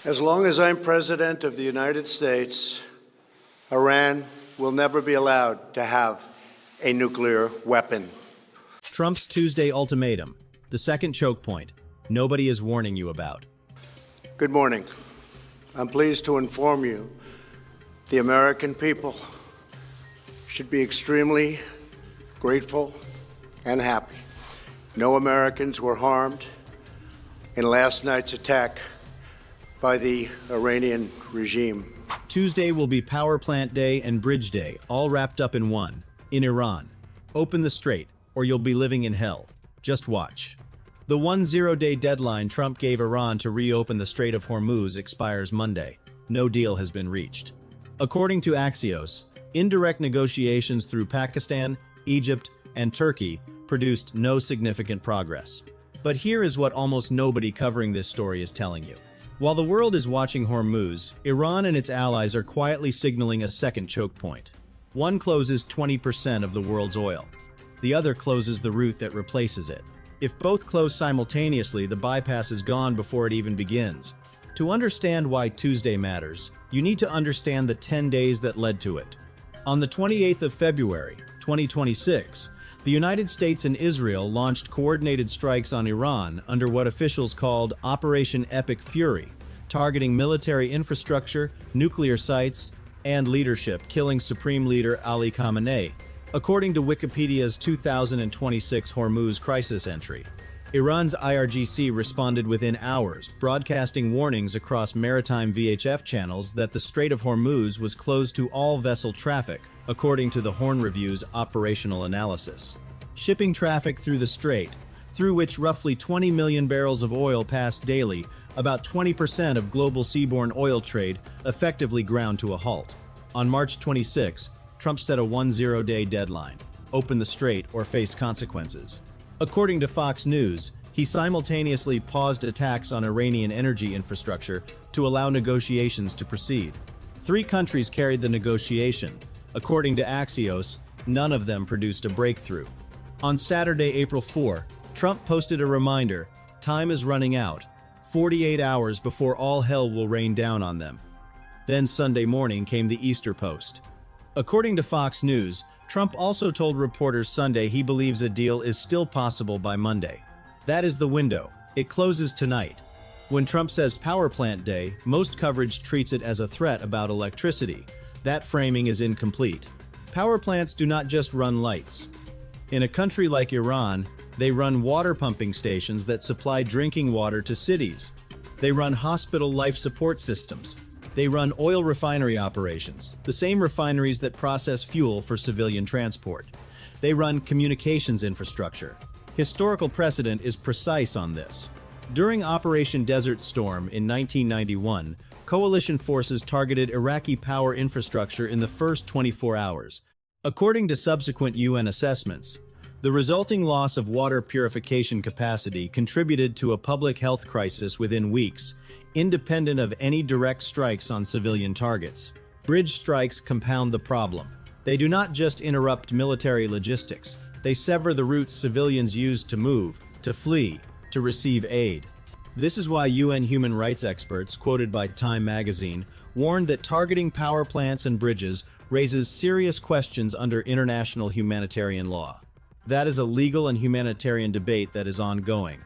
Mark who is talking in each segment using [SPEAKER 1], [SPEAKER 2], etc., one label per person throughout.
[SPEAKER 1] As long as I'm President of the United States, Iran will never be allowed to have a nuclear weapon.
[SPEAKER 2] Trump's Tuesday ultimatum, the second choke point nobody is warning you about.
[SPEAKER 1] Good morning. I'm pleased to inform you the American people should be extremely grateful and happy. No Americans were harmed in last night's attack by the Iranian regime.
[SPEAKER 2] Tuesday will be Power Plant Day and Bridge Day, all wrapped up in one, in Iran. Open the strait, or you'll be living in hell. Just watch. The 10-day deadline Trump gave Iran to reopen the Strait of Hormuz expires Monday. No deal has been reached. According to Axios, indirect negotiations through Pakistan, Egypt, and Turkey produced no significant progress. But here is what almost nobody covering this story is telling you. While the world is watching Hormuz, Iran and its allies are quietly signaling a second choke point. One closes 20% of the world's oil. The other closes the route that replaces it. If both close simultaneously, the bypass is gone before it even begins. To understand why Tuesday matters, you need to understand the 10 days that led to it. On the 28th of February, 2026, the United States and Israel launched coordinated strikes on Iran under what officials called Operation Epic Fury, targeting military infrastructure, nuclear sites, and leadership, killing Supreme Leader Ali Khamenei, according to Wikipedia's 2026 Hormuz crisis entry. Iran's IRGC responded within hours, broadcasting warnings across maritime VHF channels that the Strait of Hormuz was closed to all vessel traffic, according to the Horn Review's operational analysis. Shipping traffic through the strait, through which roughly 20 million barrels of oil passed daily, about 20% of global seaborne oil trade, effectively ground to a halt. On March 26, Trump set a 10-day deadline: open the strait or face consequences. According to Fox News, he simultaneously paused attacks on Iranian energy infrastructure to allow negotiations to proceed. 3 countries carried the negotiation. According to Axios, none of them produced a breakthrough. On Saturday, April 4, Trump posted a reminder: time is running out, 48 hours before all hell will rain down on them. Then Sunday morning came the Easter post. According to Fox News, Trump also told reporters Sunday he believes a deal is still possible by Monday. That is the window. It closes tonight. When Trump says Power Plant Day, most coverage treats it as a threat about electricity. That framing is incomplete. Power plants do not just run lights. In a country like Iran, they run water pumping stations that supply drinking water to cities. They run hospital life support systems. They run oil refinery operations, the same refineries that process fuel for civilian transport. They run communications infrastructure. Historical precedent is precise on this. During Operation Desert Storm in 1991, coalition forces targeted Iraqi power infrastructure in the first 24 hours. According to subsequent UN assessments, the resulting loss of water purification capacity contributed to a public health crisis within weeks, independent of any direct strikes on civilian targets. Bridge strikes compound the problem. They do not just interrupt military logistics. They sever the routes civilians use to move, to flee, to receive aid. This is why UN human rights experts, quoted by Time magazine, warned that targeting power plants and bridges raises serious questions under international humanitarian law. That is a legal and humanitarian debate that is ongoing.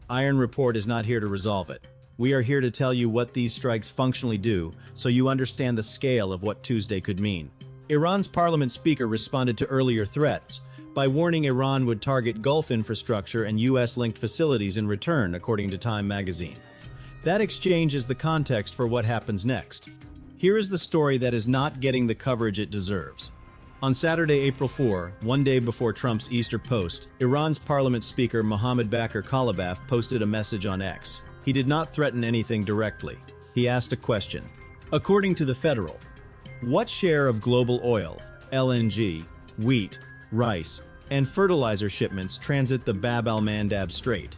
[SPEAKER 2] Iron Report is not here to resolve it. We are here to tell you what these strikes functionally do, so you understand the scale of what Tuesday could mean. Iran's parliament speaker responded to earlier threats by warning Iran would target Gulf infrastructure and US-linked facilities in return, according to Time magazine. That exchange is the context for what happens next. Here is the story that is not getting the coverage it deserves. On Saturday, April 4, one day before Trump's Easter post, Iran's parliament speaker Mohammad Bakir Kalibaf posted a message on X. He did not threaten anything directly. He asked a question. According to The Federal, what share of global oil, LNG, wheat, rice, and fertilizer shipments transit the Bab al-Mandab Strait?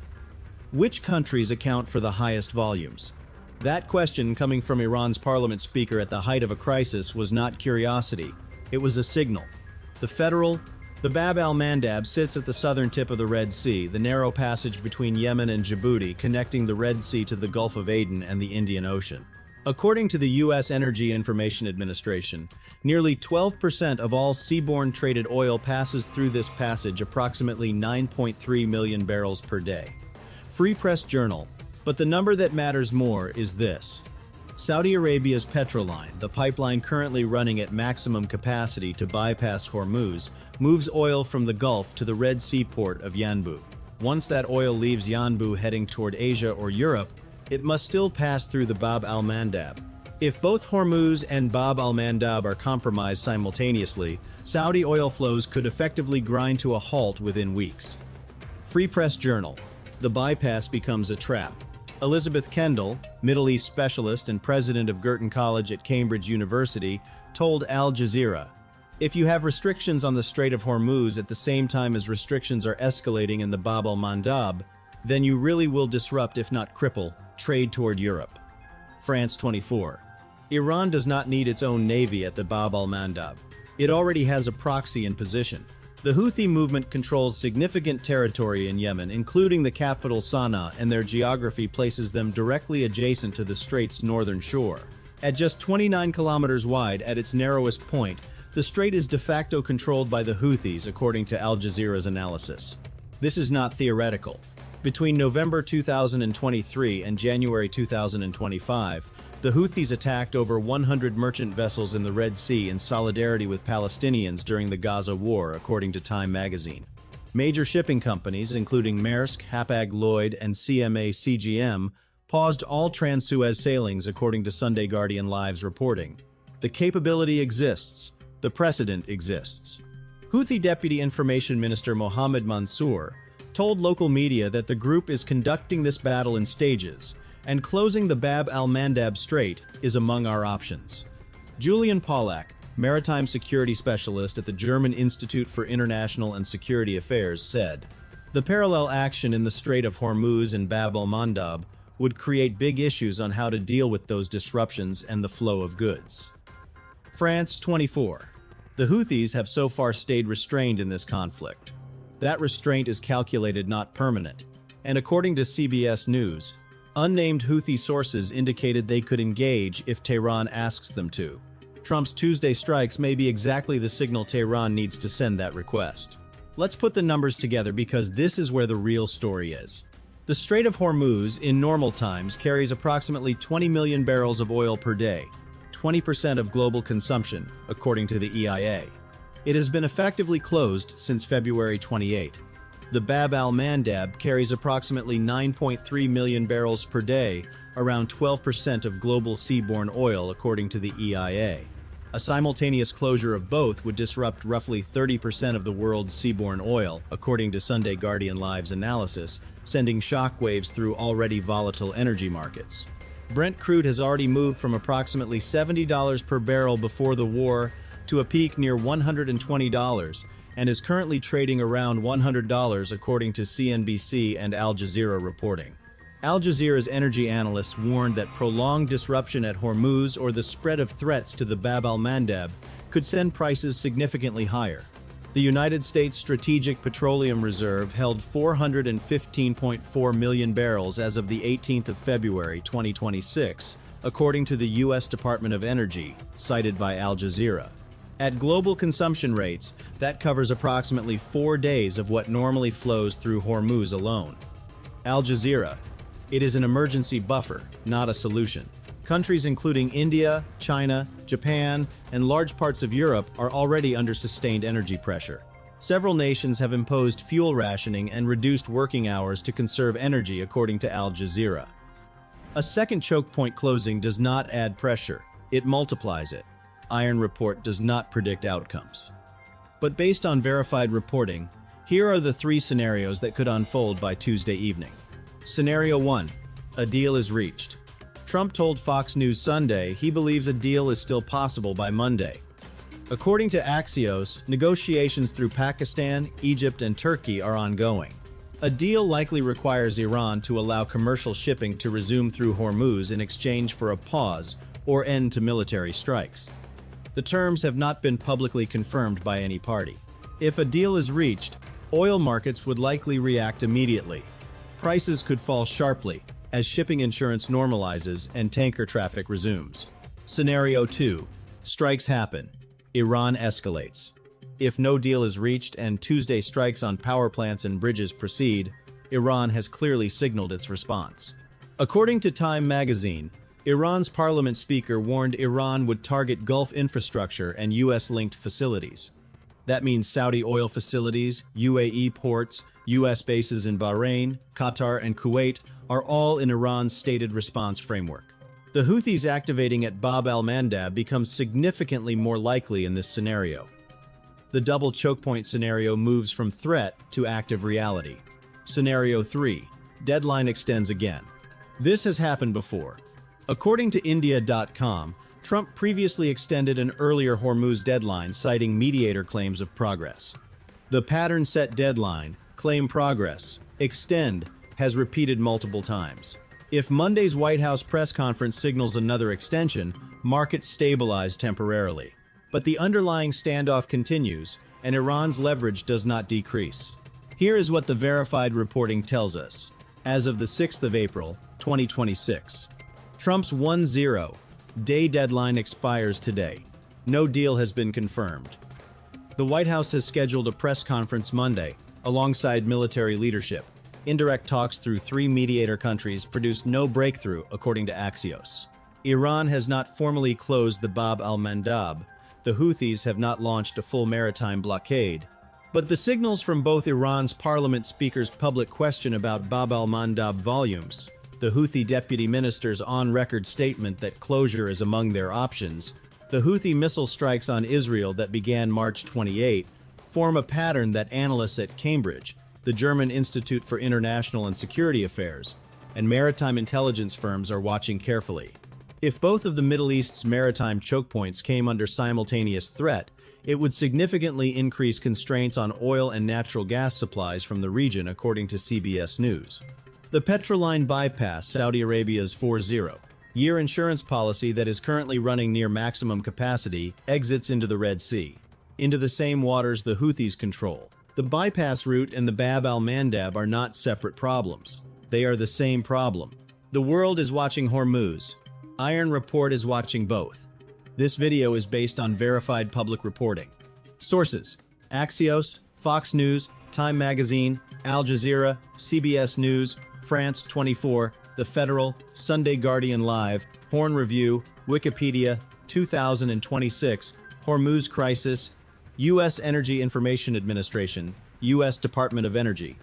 [SPEAKER 2] Which countries account for the highest volumes? That question, coming from Iran's parliament speaker at the height of a crisis, was not curiosity. It was a signal. The Federal, the Bab al-Mandab sits at the southern tip of the Red Sea, the narrow passage between Yemen and Djibouti, connecting the Red Sea to the Gulf of Aden and the Indian Ocean. According to the U.S. Energy Information Administration, nearly 12% of all seaborne traded oil passes through this passage, approximately 9.3 million barrels per day. Free Press Journal. But the number that matters more is this. Saudi Arabia's Petroline, the pipeline currently running at maximum capacity to bypass Hormuz, moves oil from the Gulf to the Red Sea port of Yanbu. Once that oil leaves Yanbu heading toward Asia or Europe, it must still pass through the Bab al-Mandab. If both Hormuz and Bab al-Mandab are compromised simultaneously, Saudi oil flows could effectively grind to a halt within weeks. Free Press Journal. The bypass becomes a trap. Elizabeth Kendall, Middle East specialist and president of Girton College at Cambridge University, told Al Jazeera, "If you have restrictions on the Strait of Hormuz at the same time as restrictions are escalating in the Bab al-Mandab, then you really will disrupt, if not cripple, trade toward Europe." France 24. Iran does not need its own navy at the Bab al-Mandab. It already has a proxy in position. The Houthi movement controls significant territory in Yemen, including the capital Sana'a, and their geography places them directly adjacent to the strait's northern shore. At just 29 kilometers wide at its narrowest point, the strait is de facto controlled by the Houthis, according to Al Jazeera's analysis. This is not theoretical. Between November 2023 and January 2025, the Houthis attacked over 100 merchant vessels in the Red Sea in solidarity with Palestinians during the Gaza war, according to Time magazine. Major shipping companies, including Maersk, Hapag-Lloyd, and CMA CGM, paused all trans-Suez sailings, according to Sunday Guardian Live's reporting. The capability exists. The precedent exists. Houthi Deputy Information Minister Mohammed Mansour told local media that the group is conducting this battle in stages, and closing the Bab al-Mandab Strait is among our options. Julian Pollack, maritime security specialist at the German Institute for International and Security Affairs, said, "The parallel action in the Strait of Hormuz and Bab al-Mandab would create big issues on how to deal with those disruptions and the flow of goods." France 24. The Houthis have so far stayed restrained in this conflict. That restraint is calculated, not permanent, and according to CBS News, unnamed Houthi sources indicated they could engage if Tehran asks them to. Trump's Tuesday strikes may be exactly the signal Tehran needs to send that request. Let's put the numbers together because this is where the real story is. The Strait of Hormuz, in normal times, carries approximately 20 million barrels of oil per day, 20% of global consumption, according to the EIA. It has been effectively closed since February 28. The Bab al-Mandab carries approximately 9.3 million barrels per day, around 12% of global seaborne oil, according to the EIA. A simultaneous closure of both would disrupt roughly 30% of the world's seaborne oil, according to Sunday Guardian Live's analysis, sending shockwaves through already volatile energy markets. Brent crude has already moved from approximately $70 per barrel before the war to a peak near $120, and is currently trading around $100, according to CNBC and Al Jazeera reporting. Al Jazeera's energy analysts warned that prolonged disruption at Hormuz or the spread of threats to the Bab al-Mandab could send prices significantly higher. The United States Strategic Petroleum Reserve held 415.4 million barrels as of the 18th of February 2026, according to the U.S. Department of Energy, cited by Al Jazeera. At global consumption rates, that covers approximately 4 days of what normally flows through Hormuz alone. Al Jazeera. It is an emergency buffer, not a solution. Countries including India, China, Japan, and large parts of Europe are already under sustained energy pressure. Several nations have imposed fuel rationing and reduced working hours to conserve energy, according to Al Jazeera. A second choke point closing does not add pressure, it multiplies it. Iron Report does not predict outcomes. But based on verified reporting, here are the 3 scenarios that could unfold by Tuesday evening. Scenario 1. A deal is reached. Trump told Fox News Sunday he believes a deal is still possible by Monday. According to Axios, negotiations through Pakistan, Egypt, and Turkey are ongoing. A deal likely requires Iran to allow commercial shipping to resume through Hormuz in exchange for a pause or end to military strikes. The terms have not been publicly confirmed by any party. If a deal is reached, oil markets would likely react immediately. Prices could fall sharply, as shipping insurance normalizes and tanker traffic resumes. Scenario 2. Strikes happen. Iran escalates. If no deal is reached and Tuesday strikes on power plants and bridges proceed, Iran has clearly signaled its response. According to Time magazine, Iran's parliament speaker warned Iran would target Gulf infrastructure and U.S.-linked facilities. That means Saudi oil facilities, UAE ports, U.S. bases in Bahrain, Qatar, and Kuwait are all in Iran's stated response framework. The Houthis activating at Bab al-Mandab becomes significantly more likely in this scenario. The double chokepoint scenario moves from threat to active reality. Scenario 3. Deadline extends again. This has happened before. According to India.com, Trump previously extended an earlier Hormuz deadline, citing mediator claims of progress. The pattern-set deadline, claim progress, extend, has repeated multiple times. If Monday's White House press conference signals another extension, markets stabilize temporarily. But the underlying standoff continues, and Iran's leverage does not decrease. Here is what the verified reporting tells us. As of the 6th of April, 2026, Trump's 10-day deadline expires today. No deal has been confirmed. The White House has scheduled a press conference Monday, alongside military leadership. Indirect talks through 3 mediator countries produced no breakthrough, according to Axios. Iran has not formally closed the Bab al-Mandab. The Houthis have not launched a full maritime blockade. But the signals from both Iran's parliament speaker's public question about Bab al-Mandab volumes, the Houthi deputy minister's on-record statement that closure is among their options, the Houthi missile strikes on Israel that began March 28, form a pattern that analysts at Cambridge, the German Institute for International and Security Affairs, and maritime intelligence firms are watching carefully. If both of the Middle East's maritime choke points came under simultaneous threat, it would significantly increase constraints on oil and natural gas supplies from the region, according to CBS News. The Petroline bypass Saudi Arabia's 40-year insurance policy that is currently running near maximum capacity exits into the Red Sea, into the same waters the Houthis control. The bypass route and the Bab al-Mandab are not separate problems. They are the same problem. The world is watching Hormuz. Iron Report is watching both. This video is based on verified public reporting. Sources: Axios, Fox News, Time Magazine, Al Jazeera, CBS News, France 24, The Federal, Sunday Guardian Live, Horn Review, Wikipedia, 2026, Hormuz Crisis, U.S. Energy Information Administration, U.S. Department of Energy.